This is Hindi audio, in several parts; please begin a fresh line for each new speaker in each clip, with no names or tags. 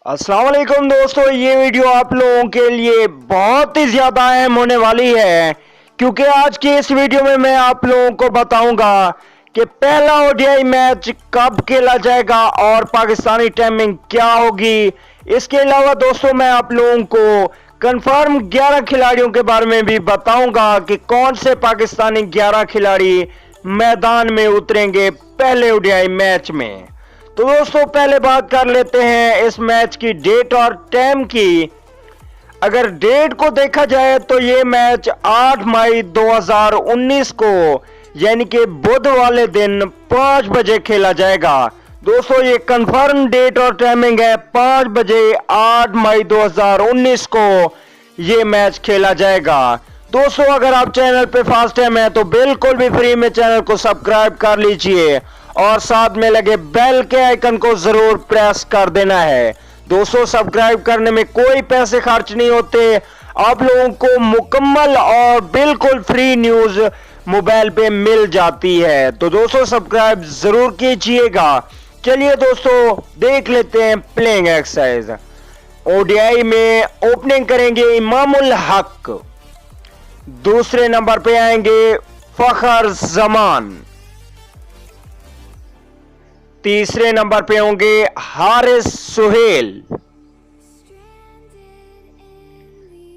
अस्सलाम वालेकुम दोस्तों, ये वीडियो आप लोगों के लिए बहुत ही ज़्यादा अहम होने वाली है क्योंकि आज की इस वीडियो में मैं आप लोगों को बताऊंगा कि पहला ओडीआई मैच कब खेला जाएगा और पाकिस्तानी टाइमिंग क्या होगी। इसके अलावा दोस्तों मैं आप लोगों को कंफर्म 11 खिलाड़ियों के बारे में भी बताऊंगा कि कौन से पाकिस्तानी 11 खिलाड़ी मैदान में उतरेंगे पहले ओडीआई मैच में। तो दोस्तों पहले बात कर लेते हैं इस मैच की डेट और टाइम की। अगर डेट को देखा जाए तो ये मैच 8 मई 2019 को यानी कि बुध वाले दिन 5 बजे खेला जाएगा। दोस्तों ये कंफर्म डेट और टाइमिंग है, 5 बजे 8 मई 2019 को ये मैच खेला जाएगा। दोस्तों अगर आप चैनल पे फर्स्ट टाइम है तो बिल्कुल भी फ्री में चैनल को सब्सक्राइब कर लीजिए और साथ में लगे बेल के आइकन को जरूर प्रेस कर देना है। दोस्तों सब्सक्राइब करने में कोई पैसे खर्च नहीं होते, आप लोगों को मुकम्मल और बिल्कुल फ्री न्यूज मोबाइल पे मिल जाती है। तो दोस्तों सब्सक्राइब जरूर कीजिएगा। चलिए दोस्तों देख लेते हैं प्लेइंग एक्सरसाइज। ओडीआई में ओपनिंग करेंगे इमामुल हक, दूसरे नंबर पे आएंगे फखर जमान, तीसरे नंबर पे होंगे हारिस सुहेल,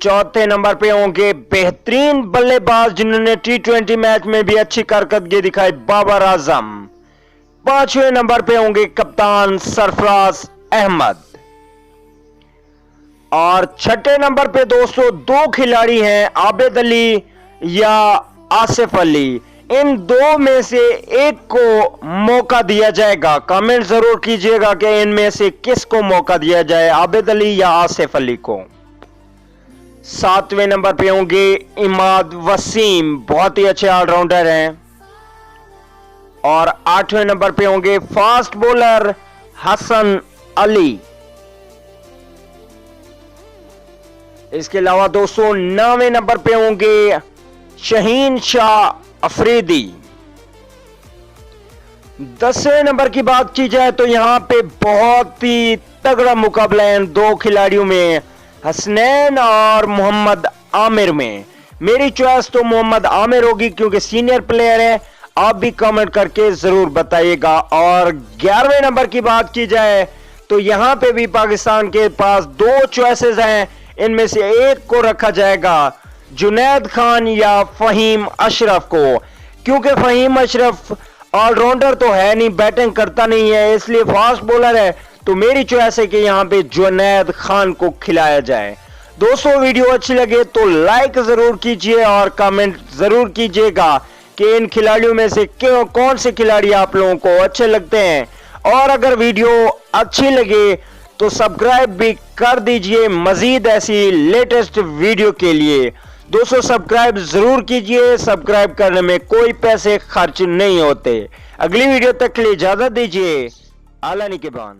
चौथे नंबर पे होंगे बेहतरीन बल्लेबाज जिन्होंने टी20 मैच में भी अच्छी कारकर्दगी दिखाई बाबर आजम, पांचवें नंबर पे होंगे कप्तान सरफराज अहमद और छठे नंबर पे दोस्तों दो खिलाड़ी हैं आबिद अली या आसिफ अली। इन दो में से एक को मौका दिया जाएगा। कमेंट जरूर कीजिएगा कि इनमें से किसको मौका दिया जाए, आबिद अली या आसिफ अली को। सातवें नंबर पे होंगे इमाद वसीम, बहुत ही अच्छे ऑलराउंडर हैं। और आठवें नंबर पे होंगे फास्ट बॉलर हसन अली। इसके अलावा दोस्तों 9वें नंबर पे होंगे शहीन शाह अफरीदी। 10वें नंबर की बात की जाए तो यहां पे बहुत ही तगड़ा मुकाबला है दो खिलाड़ियों में, हसनैन और मोहम्मद आमिर में। मेरी चॉइस तो मोहम्मद आमिर होगी क्योंकि सीनियर प्लेयर है। आप भी कमेंट करके जरूर बताइएगा। और 11वें नंबर की बात की जाए तो यहां पे भी पाकिस्तान के पास दो चॉइसेस हैं, इनमें से एक को रखा जाएगा जुनैद खान या फहीम अशरफ को, क्योंकि फहीम अशरफ ऑलराउंडर तो है नहीं, बैटिंग करता नहीं है, इसलिए फास्ट बॉलर है। तो मेरी चॉइस है कि यहां पे जुनैद खान को खिलाया जाए। दोस्तों वीडियो अच्छी लगे तो लाइक जरूर कीजिए और कमेंट जरूर कीजिएगा कि इन खिलाड़ियों में से कौन से खिलाड़ी आप लोगों को अच्छे लगते हैं। और अगर वीडियो अच्छी लगे तो सब्सक्राइब भी कर दीजिए मजीद ऐसी लेटेस्ट वीडियो के लिए। दोस्तों सब्सक्राइब जरूर कीजिए, सब्सक्राइब करने में कोई पैसे खर्च नहीं होते। अगली वीडियो तक के लिए इजाजत दीजिए। आला निगहबान।